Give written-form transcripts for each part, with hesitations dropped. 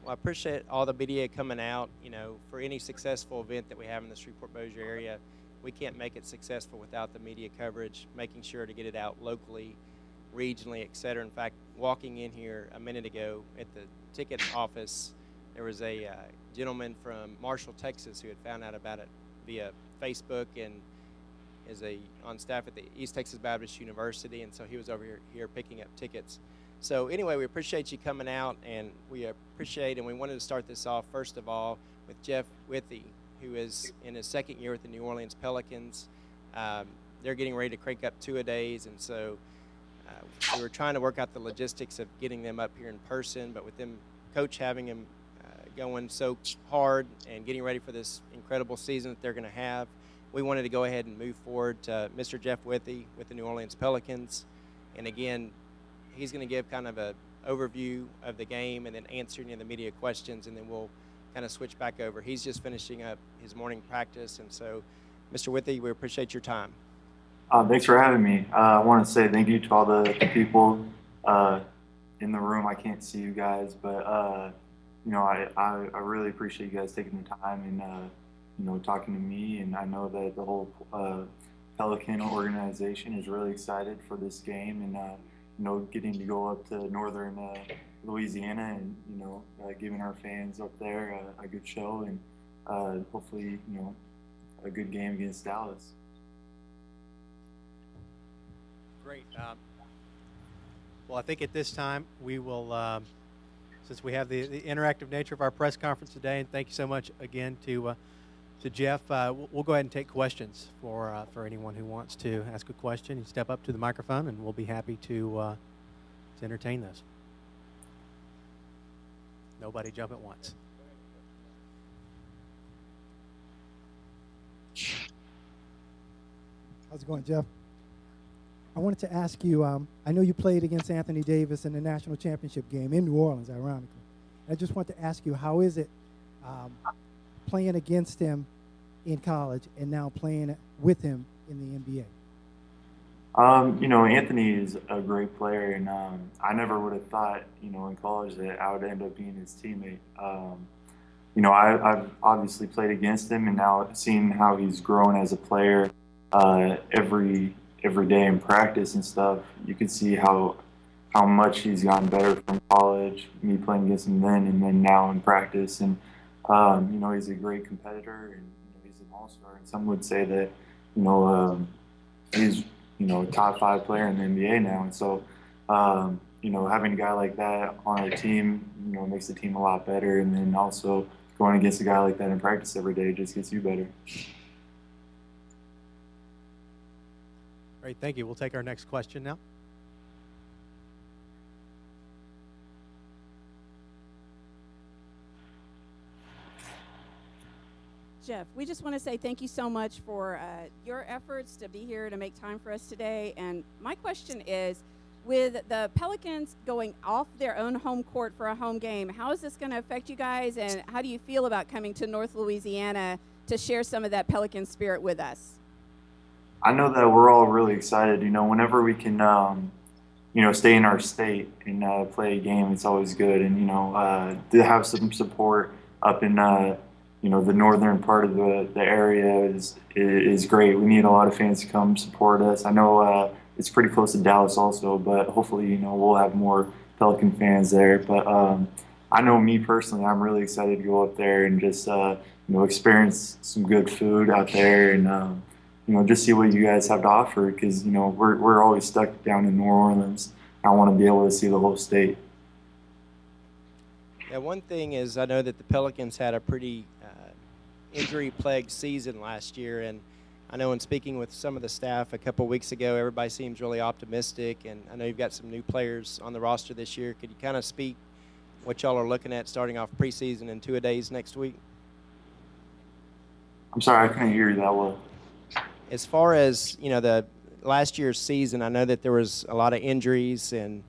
Well, I appreciate all the media coming out. For any successful event that we have in the Shreveport-Bossier area, we can't make it successful without the media coverage, making sure to get it out locally, regionally, et cetera. In fact, walking in here a minute ago at the ticket office, there was a gentleman from Marshall, Texas, who had found out about it via Facebook and is on staff at the East Texas Baptist University, and so he was over here picking up tickets. So anyway, we appreciate you coming out, and we wanted to start this off, first of all, with Jeff Withey, who is in his second year with the New Orleans Pelicans. They're getting ready to crank up two-a-days, and so we were trying to work out the logistics of getting them up here in person, but with them, Coach having them going so hard and getting ready for this incredible season that they're going to have, we wanted to go ahead and move forward to Mr. Jeff Withey with the New Orleans Pelicans. And again, he's going to give kind of an overview of the game and then answer any of the media questions, and then we'll kind of switch back over. He's just finishing up his morning practice, and so, Mr. Withey, we appreciate your time. Thanks for having me. I want to say thank you to all the people in the room. I can't see you guys, but I really appreciate you guys taking the time and talking to me. And I know that the whole Pelican organization is really excited for this game, and getting to go up to northern Louisiana and giving our fans up there a good show, and hopefully a good game against Dallas. Great. Well, I think at this time we will, since we have the interactive nature of our press conference today, and thank you so much again to Jeff, we'll go ahead and take questions for anyone who wants to ask a question. You step up to the microphone, and we'll be happy to entertain those. Nobody jump at once. How's it going, Jeff? I wanted to ask you, I know you played against Anthony Davis in the national championship game in New Orleans, ironically. I just want to ask you, how is it playing against him in college and now playing with him in the NBA? Anthony is a great player, and I never would have thought, in college that I would end up being his teammate. I've obviously played against him, and now seeing how he's grown as a player every day in practice and stuff, you can see how much he's gotten better from college, me playing against him then and then now in practice. And, he's a great competitor, and he's an all-star. And some would say that, he's, top 5 player in the NBA now. And so, having a guy like that on our team, makes the team a lot better. And then also going against a guy like that in practice every day just gets you better. Great, thank you. We'll take our next question now. Jeff, we just want to say thank you so much for your efforts to be here to make time for us today. And my question is, with the Pelicans going off their own home court for a home game, how is this going to affect you guys, and how do you feel about coming to North Louisiana to share some of that Pelican spirit with us? I know that we're all really excited. Whenever we can, stay in our state and play a game, it's always good. And, to have some support up in, the northern part of the area is great. We need a lot of fans to come support us. I know it's pretty close to Dallas also, but hopefully, we'll have more Pelican fans there. But I know me personally, I'm really excited to go up there and just, experience some good food out there and, just see what you guys have to offer, because, we're always stuck down in New Orleans. I want to be able to see the whole state. Yeah, one thing is I know that the Pelicans had a pretty injury-plagued season last year, and I know in speaking with some of the staff a couple weeks ago, everybody seems really optimistic, and I know you've got some new players on the roster this year. Could you kind of speak what y'all are looking at starting off preseason and two-a-days next week? I'm sorry, I couldn't hear you that well. As far as, the last year's season, I know that there was a lot of injuries and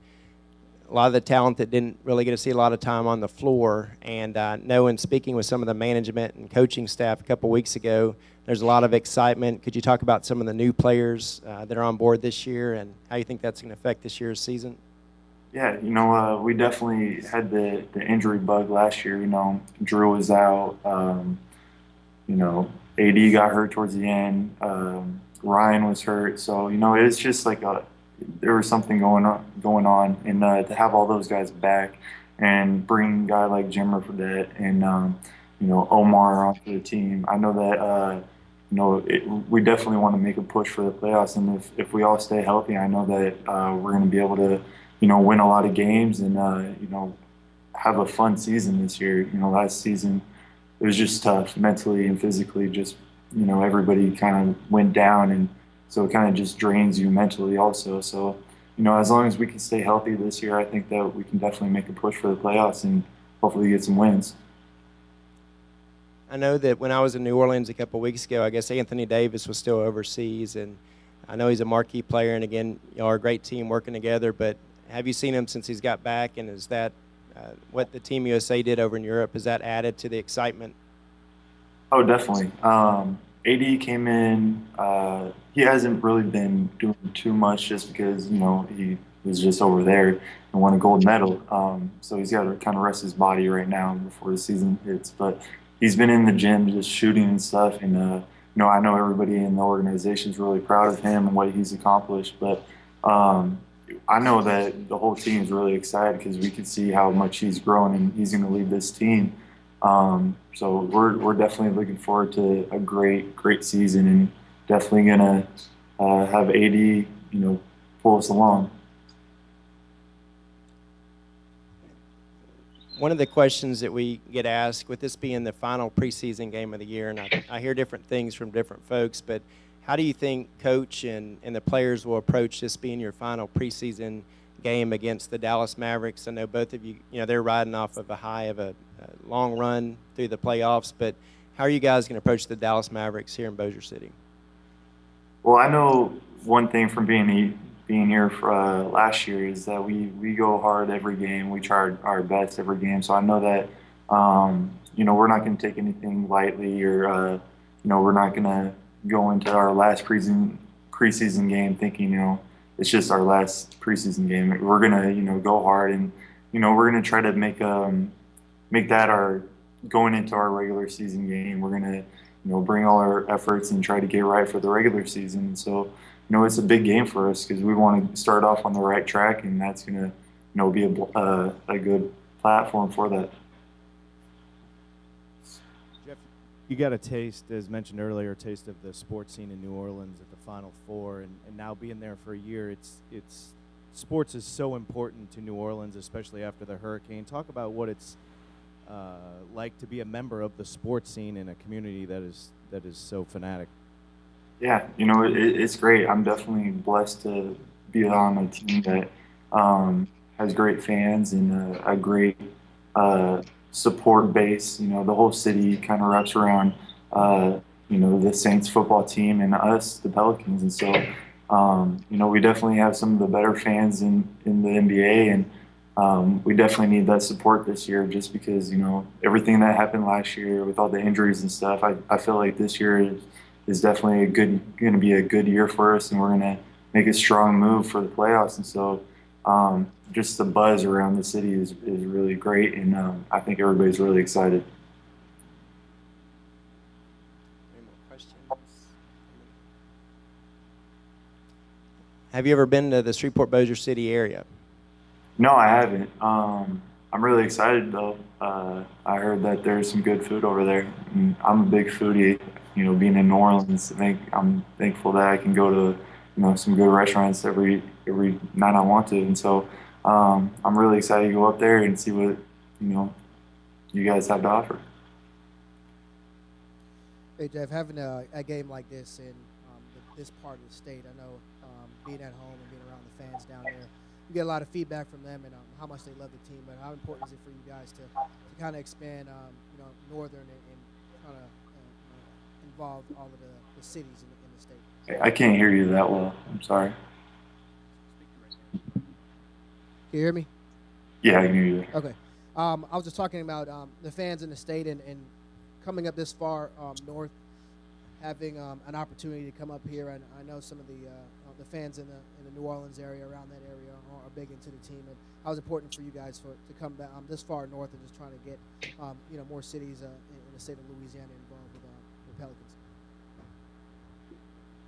a lot of the talent that didn't really get to see a lot of time on the floor. And I know in speaking with some of the management and coaching staff a couple weeks ago, there's a lot of excitement. Could you talk about some of the new players that are on board this year and how you think that's going to affect this year's season? Yeah, we definitely had the injury bug last year. Drew was out. AD got hurt towards the end. Ryan was hurt. So, it's just like there was something going on. And to have all those guys back and bring a guy like Jimmer for that and, Omar onto the team, I know that, we definitely want to make a push for the playoffs. And if we all stay healthy, I know that we're going to be able to, win a lot of games and, have a fun season this year. Last season, it was just tough mentally and physically. Just everybody kind of went down, and so it kind of just drains you mentally also. So as long as we can stay healthy this year, I think that we can definitely make a push for the playoffs and hopefully get some wins. I know that when I was in New Orleans a couple of weeks ago, I guess Anthony Davis was still overseas, and I know he's a marquee player, and again, y'all are a great team working together. But have you seen him since he's got back, and is that what the Team USA did over in Europe, has that added to the excitement? Oh, definitely. AD came in. He hasn't really been doing too much just because he was just over there and won a gold medal. So he's got to kind of rest his body right now before the season hits. But he's been in the gym just shooting and stuff. And I know everybody in the organization is really proud of him and what he's accomplished. But I know that the whole team is really excited because we can see how much he's grown and he's going to lead this team. So we're definitely looking forward to a great season and definitely going to have AD, pull us along. One of the questions that we get asked, with this being the final preseason game of the year, and I hear different things from different folks, but how do you think Coach and the players will approach this being your final preseason game against the Dallas Mavericks? I know both of you, they're riding off of a high of a long run through the playoffs, but how are you guys going to approach the Dallas Mavericks here in Bossier City? Well, I know one thing from being here for last year is that we go hard every game. We try our best every game. So I know that, we're not going to take anything lightly or, we're not going to go into our last preseason game thinking, it's just our last preseason game. We're going to, go hard and, we're going to try to make that our going into our regular season game. We're going to, bring all our efforts and try to get right for the regular season. And so, it's a big game for us because we want to start off on the right track, and that's going to, be a good platform for that. Jeff, you got a taste, as mentioned earlier, taste of the sports scene in New Orleans at the Final Four, and now being there for a year, it's sports is so important to New Orleans, especially after the hurricane. Talk about what it's like to be a member of the sports scene in a community that is so fanatic. Yeah, it's great. I'm definitely blessed to be on a team that has great fans and a great support base. The whole city kind of wraps around, the Saints football team and us, the Pelicans. And so, we definitely have some of the better fans in the NBA, and we definitely need that support this year just because, everything that happened last year with all the injuries and stuff, I feel like this year is definitely going to be a good year for us, and we're going to make a strong move for the playoffs. And so just the buzz around the city is really great, and I think everybody's really excited. Any more questions? Have you ever been to the Shreveport-Bossier City area? No, I haven't. I'm really excited, though. I heard that there's some good food over there. And I'm a big foodie. Being in New Orleans, I'm thankful that I can go to, some good restaurants every night I want to. And so I'm really excited to go up there and see what, you guys have to offer. Hey, Jeff, having a game like this in this part of the state, I know being at home and being around the fans down there, you get a lot of feedback from them and how much they love the team. But how important is it for you guys to kind of expand, northern and kind of involve all of the cities in the state? I can't hear you that well. I'm sorry. Can you hear me? Yeah, I can hear you. Okay. I was just talking about the fans in the state and coming up this far north. having an opportunity to come up here. And I know some of the fans in the New Orleans area, around that area, are big into the team. And how was important for you guys to come back this far north and just trying to get more cities in the state of Louisiana involved with the Pelicans?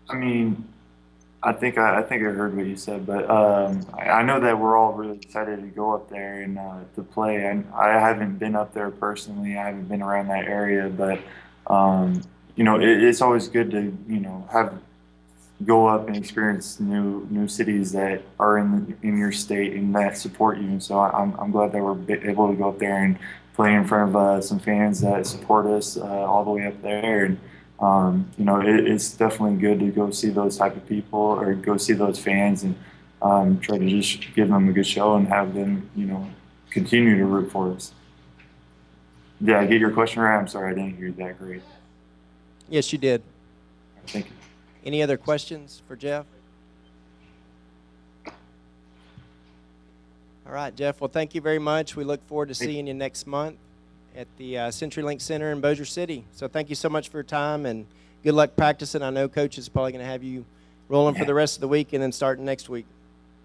I mean, I think I heard what you said, but I know that we're all really excited to go up there and to play. And I haven't been up there personally. I haven't been around that area, but it's always good to go up and experience new cities that are in your state and that support you. And so I'm glad that we're able to go up there and play in front of some fans that support us all the way up there. And it's definitely good to go see those type of people or go see those fans and try to just give them a good show and have them, continue to root for us. Did I get your question right? I'm sorry, I didn't hear that great. Yes, you did. Thank you. Any other questions for Jeff? All right, Jeff. Well, thank you very much. We look forward to seeing you next month at the CenturyLink Center in Bossier City. So thank you so much for your time, and good luck practicing. I know Coach is probably going to have you rolling for the rest of the week and then starting next week.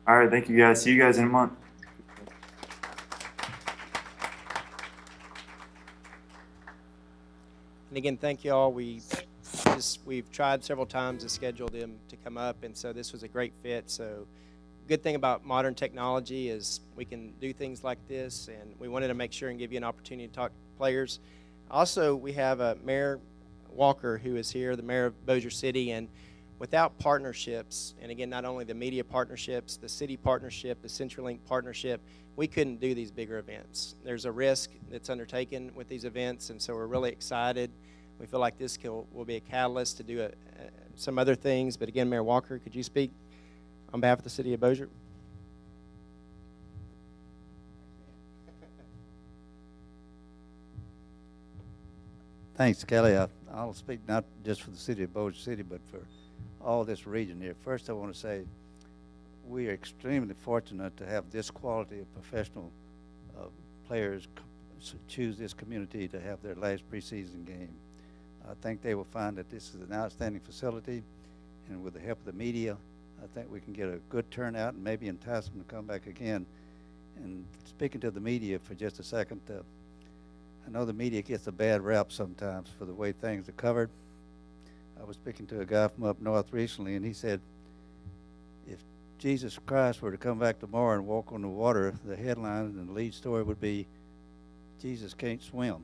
All right, thank you guys. See you guys in a month. And again, thank you all. We've tried several times to schedule them to come up, and so this was a great fit. So good thing about modern technology is we can do things like this, and we wanted to make sure and give you an opportunity to talk to players. Also, we have Mayor Walker, who is here, the mayor of Bossier City, and without partnerships, and again, not only the media partnerships, the city partnership, the CenturyLink partnership, we couldn't do these bigger events. There's a risk that's undertaken with these events, and so we're really excited. We feel like this will be a catalyst to do some other things. But again, Mayor Walker, could you speak on behalf of the city of Bossier? Thanks, Kelly. I'll speak not just for the city of Bossier City, but for all this region here. First, I want to say we are extremely fortunate to have this quality of professional players choose this community to have their last preseason game. I think they will find that this is an outstanding facility, and with the help of the media, I think we can get a good turnout and maybe entice them to come back again. And speaking to the media for just a second, I know the media gets a bad rap sometimes for the way things are covered. I was speaking to a guy from up north recently, and he said, if Jesus Christ were to come back tomorrow and walk on the water, the headline and the lead story would be, Jesus can't swim.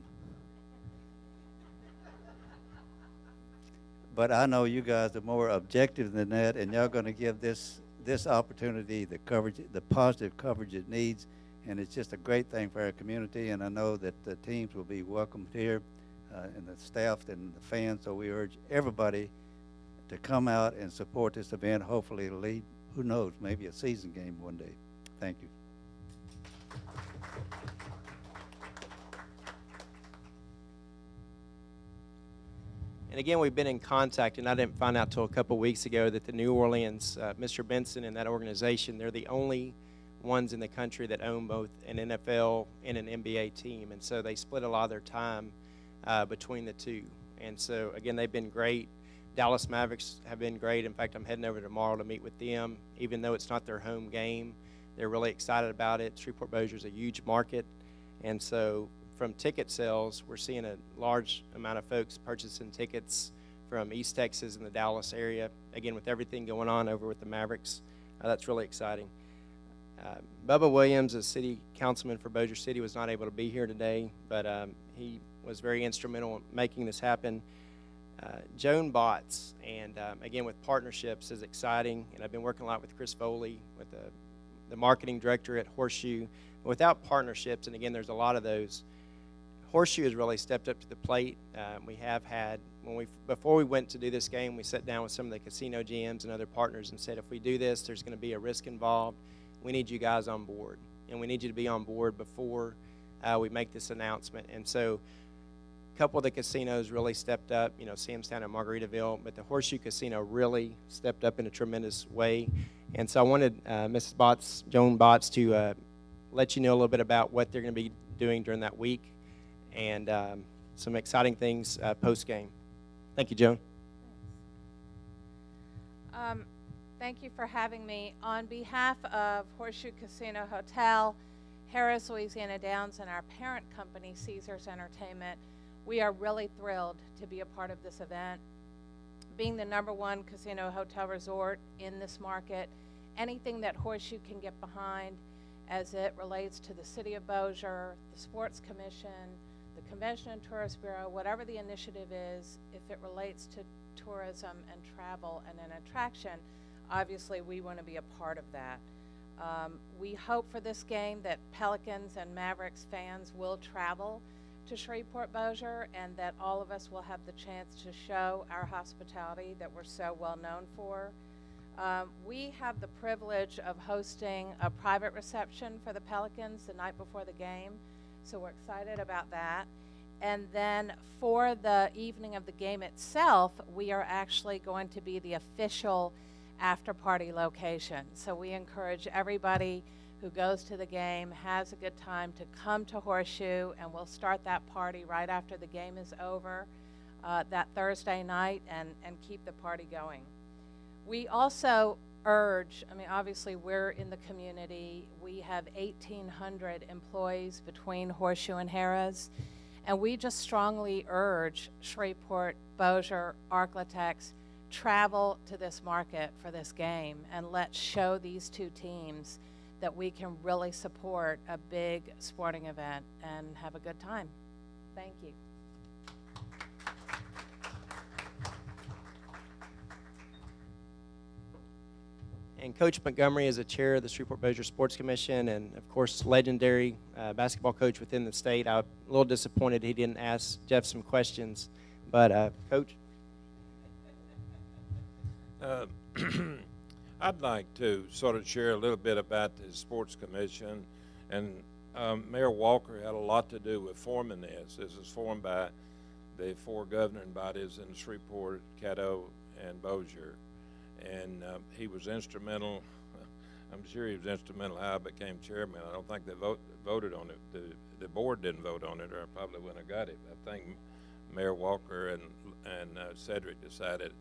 But I know you guys are more objective than that, and y'all going to give this opportunity the coverage, the positive coverage it needs, and it's just a great thing for our community. And I know that the teams will be welcomed here, and the staff and the fans. So we urge everybody to come out and support this event. Hopefully, it'll lead, who knows, maybe a season game one day. Thank you. And again, we've been in contact, and I didn't find out till a couple weeks ago that the New Orleans, Mr. Benson and that organization, they're the only ones in the country that own both an NFL and an NBA team. And so they split a lot of their time between the two. And so, again, they've been great. Dallas Mavericks have been great. In fact, I'm heading over tomorrow to meet with them. Even though it's not their home game, they're really excited about it. Shreveport-Bossier is a huge market. And so from ticket sales, we're seeing a large amount of folks purchasing tickets from East Texas and the Dallas area. Again, with everything going on over with the Mavericks, that's really exciting. Bubba Williams, a city councilman for Bossier City, was not able to be here today, but he was very instrumental in making this happen. Joan Botts, and again, with partnerships is exciting, and I've been working a lot with Chris Foley, with the marketing director at Horseshoe. Without partnerships, and again, there's a lot of those, Horseshoe has really stepped up to the plate. We have had, before we went to do this game, we sat down with some of the casino GMs and other partners and said, if we do this, there's going to be a risk involved. We need you guys on board, and we need you to be on board before we make this announcement. And so a couple of the casinos really stepped up, Samstown and Margaritaville, but the Horseshoe Casino really stepped up in a tremendous way. And so I wanted Mrs. Botts, Joan Botts, to let you know a little bit about what they're going to be doing during that week and some exciting things post-game. Thank you, Joan. Thank you for having me. On behalf of Horseshoe Casino Hotel, Harrah's Louisiana Downs, and our parent company, Caesars Entertainment, we are really thrilled to be a part of this event. Being the #1 casino hotel resort in this market, anything that Horseshoe can get behind as it relates to the City of Bossier, the Sports Commission, the Convention and Tourist Bureau, whatever the initiative is, if it relates to tourism and travel and an attraction, obviously we want to be a part of that. We hope for this game that Pelicans and Mavericks fans will travel to Shreveport-Bossier and that all of us will have the chance to show our hospitality that we're so well known for. We have the privilege of hosting a private reception for the Pelicans the night before the game, so we're excited about that. And then for the evening of the game itself, we are actually going to be the official after-party location. So we encourage everybody who goes to the game, has a good time, to come to Horseshoe, and we'll start that party right after the game is over that Thursday night and keep the party going. We also urge, obviously we're in the community. We have 1,800 employees between Horseshoe and Harrah's, and we just strongly urge Shreveport, Bossier, Arklatex, travel to this market for this game, and let's show these two teams that we can really support a big sporting event and have a good time. Thank you. And Coach Montgomery is a chair of the Shreveport-Bossier Sports Commission and, of course, legendary basketball coach within the state. I'm a little disappointed he didn't ask Jeff some questions. But, Coach? I'd like to sort of share a little bit about the Sports Commission. And Mayor Walker had a lot to do with forming this. This is formed by the 4 governing bodies in Shreveport, Caddo, and Bossier. And he was instrumental. I'm sure he was instrumental how I became chairman. I don't think they voted on it. The board didn't vote on it, or I probably wouldn't have got it. I think Mayor Walker and Cedric decided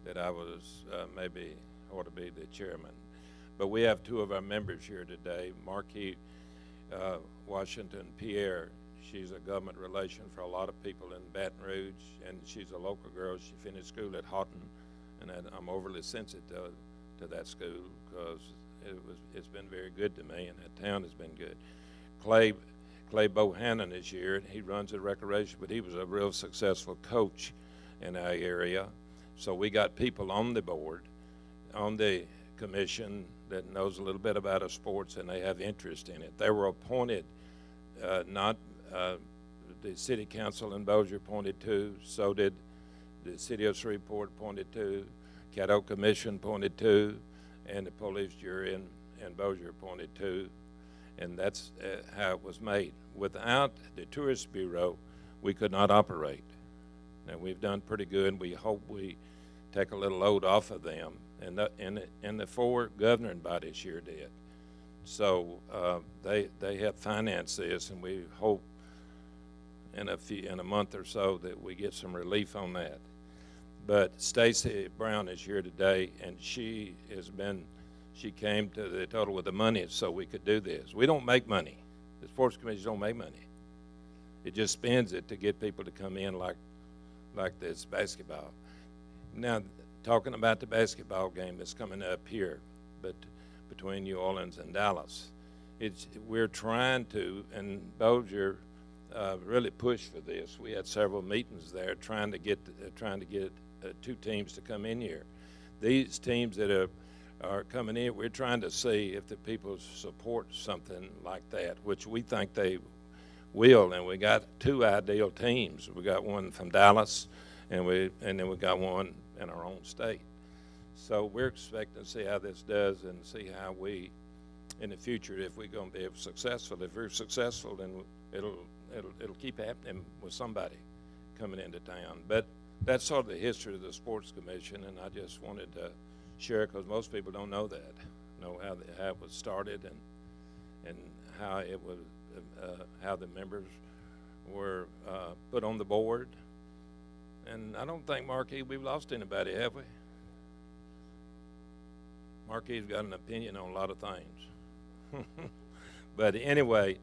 that I was maybe ought to be the chairman. But we have 2 of our members here today, Marquis Washington Pierre. She's a government relation for a lot of people in Baton Rouge, and she's a local girl. She finished school at Houghton, and I'm overly sensitive to that school because it's been very good to me, and that town has been good. Clay Bohannon is here, and he runs the recreation, but he was a real successful coach in our area. So we got people on the board, on the commission that knows a little bit about our sports, and they have interest in it. They were appointed, not the city council in Bossier appointed 2, so did the city of Shreveport appointed 2, Caddo Commission appointed 2, and the police jury in Bossier appointed 2, and that's how it was made. Without the Tourist Bureau, we could not operate. Now, we've done pretty good, and we hope we take a little load off of them, and the 4 governing bodies here did. So they have financed this, and we hope in a month or so that we get some relief on that. But Stacy Brown is here today, and she came to the total with the money so we could do this. We don't make money. The Sports Commission don't make money. It just spends it to get people to come in like this basketball. Now, talking about the basketball game that's coming up here, but between New Orleans and Dallas, we're trying to, and Bossier really pushed for this. We had several meetings there trying to get 2 teams to come in here. These teams that are coming in, we're trying to see if the people support something like that, which we think they will. And we got 2 ideal teams. We got one from Dallas, and then we got one in our own state. So we're expecting to see how this does and see how we, in the future, if we're going to be successful. If we're successful, then it'll keep happening with somebody coming into town. But that's sort of the history of the Sports Commission, and I just wanted to share because most people don't know that, know how it was started and how it was, how the members were put on the board. And I don't think, Marquis, we've lost anybody, have we? Marquis's got an opinion on a lot of things. But anyway,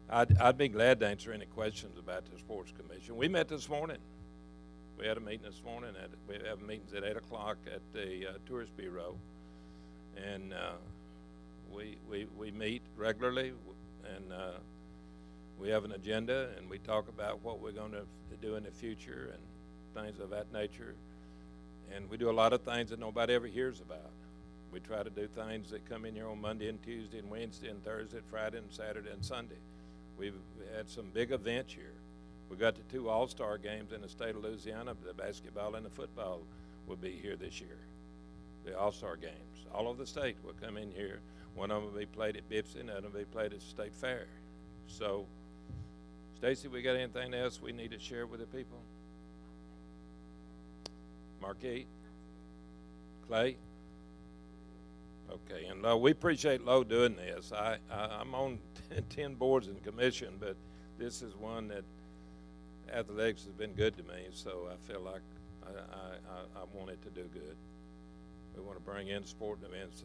I'd be glad to answer any questions about the Sports Commission. We met this morning. We had a meeting this morning. We have meetings at 8 o'clock at the Tourist Bureau. And we meet regularly, and we have an agenda, and we talk about what we're going to do in the future and things of that nature. And we do a lot of things that nobody ever hears about. We try to do things that come in here on Monday and Tuesday and Wednesday and Thursday, Friday and Saturday and Sunday. We've had some big events here. We got the 2 all-star games in the state of Louisiana. The basketball and the football will be here this year. The all-star games. All over the state will come in here. One of them will be played at Bipsy, and the other will be played at the State Fair. So, Stacy, we got anything else we need to share with the people? Marquis? Clay? Okay, and we appreciate Lo doing this. I'm on 10 boards and commission, but this is one that athletics has been good to me, so I feel like I want it to do good. We want to bring in sport events.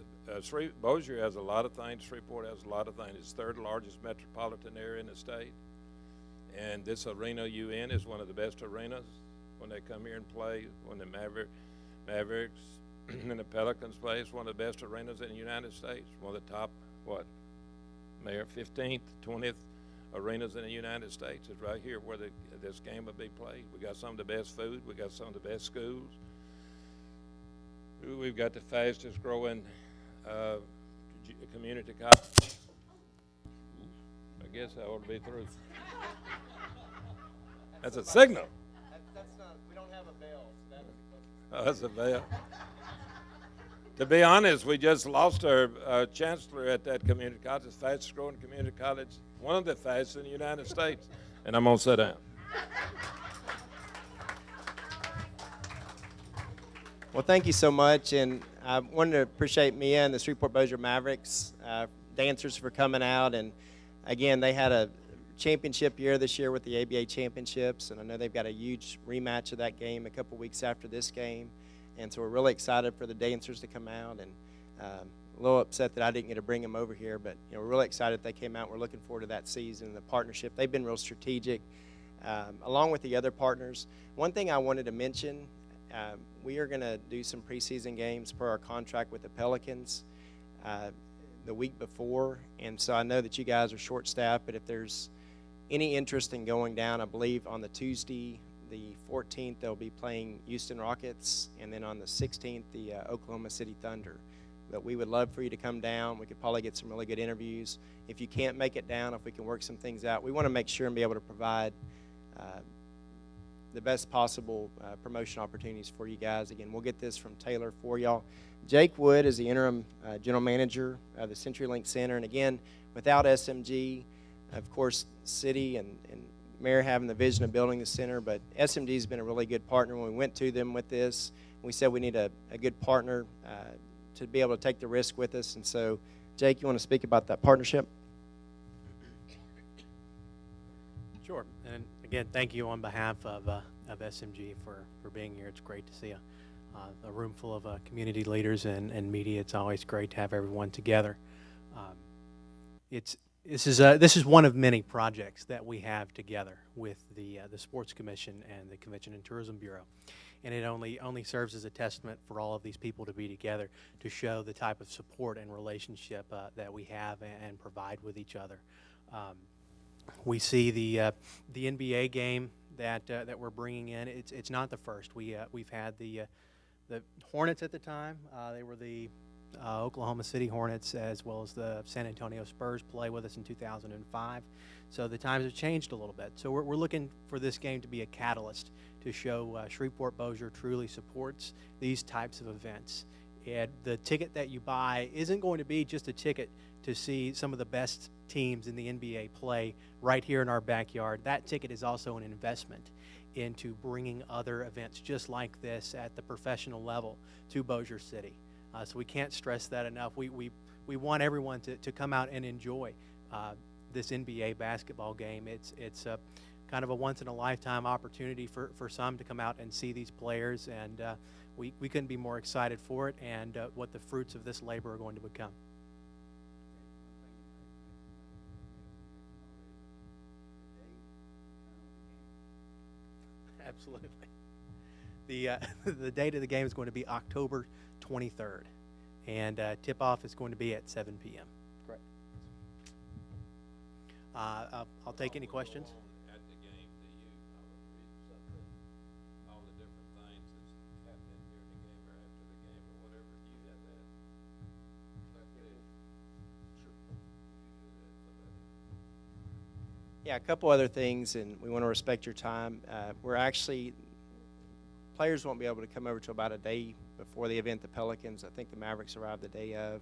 Bossier has a lot of things. Shreveport has a lot of things. It's the 3rd largest metropolitan area in the state. And this arena UN is one of the best arenas when they come here and play. When the Mavericks and the Pelicans play, it's one of the best arenas in the United States. One of the top, Mayor, 15th, 20th arenas in the United States is right here where this game will be played. We got some of the best food. We got some of the best schools. We've got the fastest growing community college. I guess I ought to be through. That's a signal. That's not, we don't have a bell. So Oh, that's a bell. To be honest, we just lost our chancellor at that community college, the fastest growing community college, one of the fastest in the United States. And I'm going to sit down. Well, thank you so much, and I wanted to appreciate Mia and the Shreveport Bossier Mavericks dancers for coming out, and again, they had a championship year this year with the ABA championships, and I know they've got a huge rematch of that game a couple weeks after this game, and so we're really excited for the dancers to come out, and a little upset that I didn't get to bring them over here, but we're really excited they came out. We're looking forward to that season and the partnership. They've been real strategic, along with the other partners. One thing I wanted to mention. We are going to do some preseason games per our contract with the Pelicans the week before, and so I know that you guys are short-staffed, but if there's any interest in going down, I believe on the Tuesday, the 14th, they'll be playing Houston Rockets, and then on the 16th, the Oklahoma City Thunder. But we would love for you to come down. We could probably get some really good interviews. If you can't make it down, if we can work some things out, we want to make sure and be able to provide the best possible promotion opportunities for you guys. Again, we'll get this from Taylor for y'all. Jake Wood is the interim general manager of the CenturyLink Center. And again, without SMG, of course, city and mayor having the vision of building the center, but SMG has been a really good partner. When we went to them with this, we said we need a good partner to be able to take the risk with us. And so, Jake, you want to speak about that partnership? Sure. And again, thank you on behalf of SMG for being here. It's great to see a room full of community leaders and media. It's always great to have everyone together. This is one of many projects that we have together with the Sports Commission and the Convention and Tourism Bureau. And it only serves as a testament for all of these people to be together to show the type of support and relationship that we have and provide with each other. We see the NBA game that we're bringing in. It's not the first. We've had the Hornets at the time. They were the Oklahoma City Hornets, as well as the San Antonio Spurs play with us in 2005. So the times have changed a little bit. So we're looking for this game to be a catalyst to show Shreveport Bossier truly supports these types of events. And the ticket that you buy isn't going to be just a ticket to see some of the best teams in the NBA play right here in our backyard. That ticket is also an investment into bringing other events just like this at the professional level to Bossier City. So we can't stress that enough. We want everyone to come out and enjoy this NBA basketball game. It's kind of a once-in-a-lifetime opportunity for some to come out and see these players, and we couldn't be more excited for it and what the fruits of this labor are going to become. Absolutely. The date of the game is going to be October 23rd, and tip-off is going to be at 7 p.m. Correct. I'll take any questions. At the game to you, I would read something, all the different things that's happening during the game or after the game or whatever. Do you have that? Like that? Sure. You do that, somebody. Yeah, a couple other things, and we want to respect your time. Players won't be able to come over till about a day before the event. The Pelicans, I think the Mavericks arrive the day of.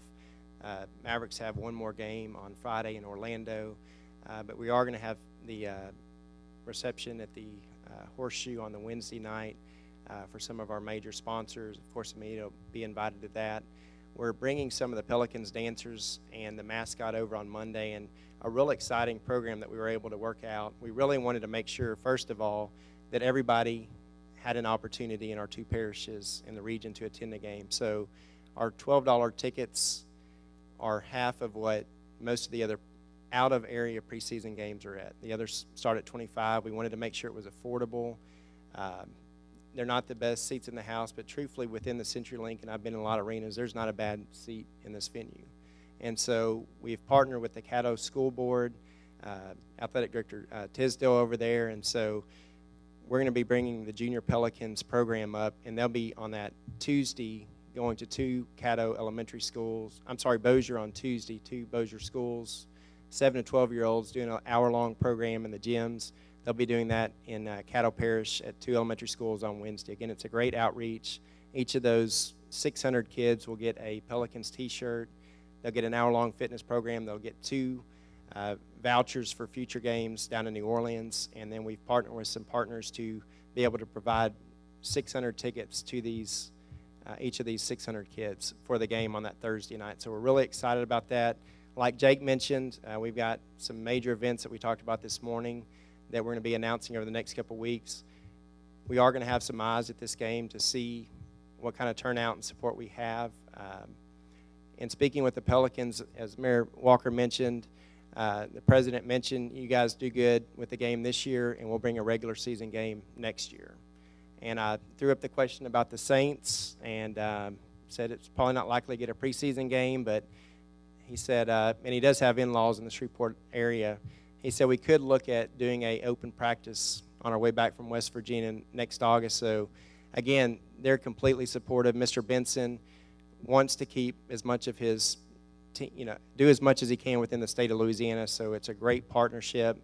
Mavericks have one more game on Friday in Orlando, but we are going to have the reception at the Horseshoe on the Wednesday night for some of our major sponsors. Of course, the media will be invited to that. We're bringing some of the Pelicans dancers and the mascot over on Monday, and a real exciting program that we were able to work out. We really wanted to make sure, first of all, that everybody had an opportunity in our two parishes in the region to attend the game. So our $12 tickets are half of what most of the other out-of-area preseason games are at. The others start at $25. We wanted to make sure it was affordable. They're not the best seats in the house, but truthfully, within the CenturyLink, and I've been in a lot of arenas, there's not a bad seat in this venue. And so we've partnered with the Caddo School Board, Athletic Director Tisdale over there, and so we're going to be bringing the Junior Pelicans program up, and they'll be on that Tuesday going to two Caddo elementary schools. Bossier on Tuesday, two Bossier schools, 7 to 12-year-olds doing an hour-long program in the gyms. They'll be doing that in Caddo Parish at two elementary schools on Wednesday. Again, it's a great outreach. Each of those 600 kids will get a Pelicans T-shirt. They'll get an hour-long fitness program. They'll get two vouchers for future games down in New Orleans, and then we've partnered with some partners to be able to provide 600 tickets to these each of these 600 kids for the game on that Thursday night. So we're really excited about that. Like Jake mentioned, we've got some major events that we talked about this morning that we're going to be announcing over the next couple weeks. We are going to have some eyes at this game to see what kind of turnout and support we have. And speaking with the Pelicans, as Mayor Walker mentioned, the president mentioned, you guys do good with the game this year, and we'll bring a regular season game next year. And I threw up the question about the Saints and said it's probably not likely to get a preseason game, but he said, and he does have in-laws in the Shreveport area, he said we could look at doing a open practice on our way back from West Virginia next August. So, again, they're completely supportive. Mr. Benson wants to keep as much of his do as much as he can within the state of Louisiana, so it's a great partnership.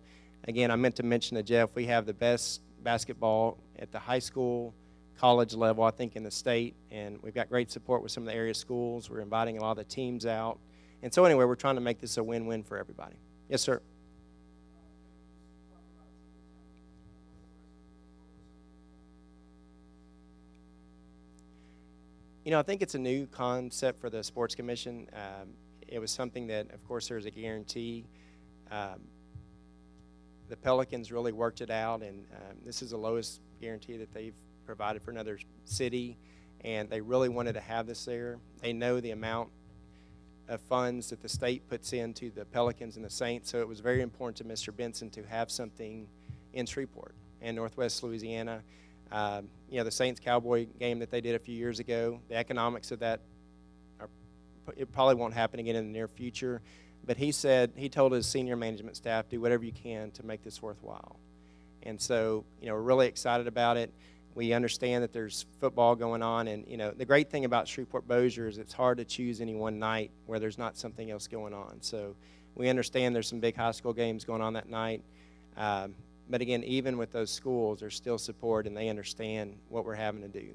Again, I meant to mention to Jeff, we have the best basketball at the high school, college level, I think, in the state, and we've got great support with some of the area schools. We're inviting a lot of the teams out. And so anyway, we're trying to make this a win-win for everybody. Yes, sir. I think it's a new concept for the Sports Commission. It was something that, of course, there's a guarantee. The Pelicans really worked it out, and this is the lowest guarantee that they've provided for another city, and they really wanted to have this there. They know the amount of funds that the state puts into the Pelicans and the Saints, so it was very important to Mr. Benson to have something in Shreveport and Northwest Louisiana. The Saints-Cowboy game that they did a few years ago, the economics of that, it probably won't happen again in the near future. But he told his senior management staff, do whatever you can to make this worthwhile. And so, we're really excited about it. We understand that there's football going on. And, the great thing about Shreveport-Bossier is it's hard to choose any one night where there's not something else going on. So we understand there's some big high school games going on that night. But again, even with those schools, there's still support, and they understand what we're having to do.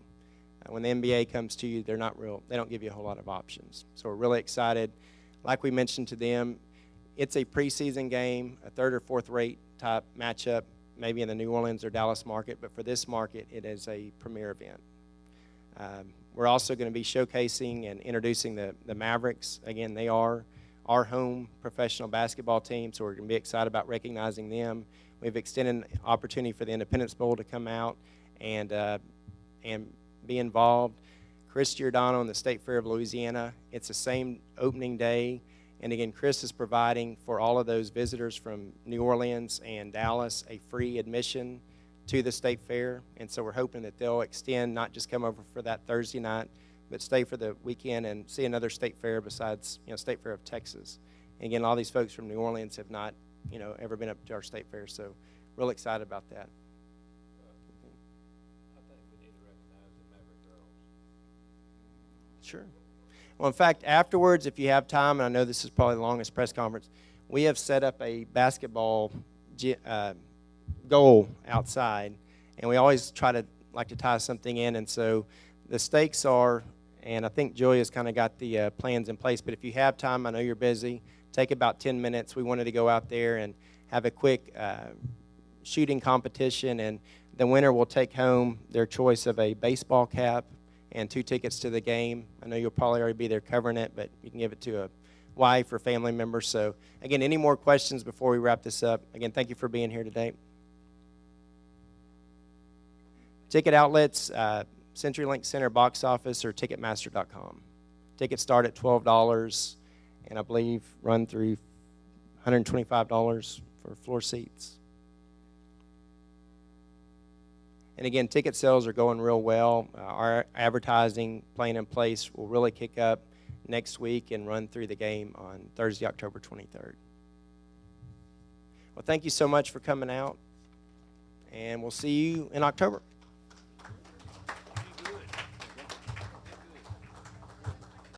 When the NBA comes to you, they don't give you a whole lot of options. So we're really excited. Like we mentioned to them, it's a preseason game, a third or fourth rate type matchup, maybe in the New Orleans or Dallas market, but for this market, it is a premier event. We're also going to be showcasing and introducing the Mavericks. Again, they are our home professional basketball team, so we're going to be excited about recognizing them. We've extended an opportunity for the Independence Bowl to come out and be involved. Chris Giordano and the State Fair of Louisiana, it's the same opening day. And again, Chris is providing for all of those visitors from New Orleans and Dallas a free admission to the State Fair. And so we're hoping that they'll extend, not just come over for that Thursday night, but stay for the weekend and see another State Fair besides, State Fair of Texas. And again, a lot of these folks from New Orleans have not, ever been up to our State Fair, so real excited about that. I think we need to recognize the Maverick girls. Sure. Well, in fact, afterwards, if you have time, and I know this is probably the longest press conference, we have set up a basketball goal outside, and we always like to tie something in. And so the stakes are, and I think Julia's kind of got the plans in place, but if you have time, I know you're busy, take about 10 minutes. We wanted to go out there and have a quick shooting competition, and the winner will take home their choice of a baseball cap and 2 tickets to the game. I know you'll probably already be there covering it, but you can give it to a wife or family member. So, again, any more questions before we wrap this up? Again, thank you for being here today. Ticket outlets, CenturyLink Center box office, or Ticketmaster.com. Tickets start at $12 and I believe run through $125 for floor seats. And again, ticket sales are going real well. Our advertising plan in place will really kick up next week and run through the game on Thursday, October 23rd. Well, thank you so much for coming out, and we'll see you in October.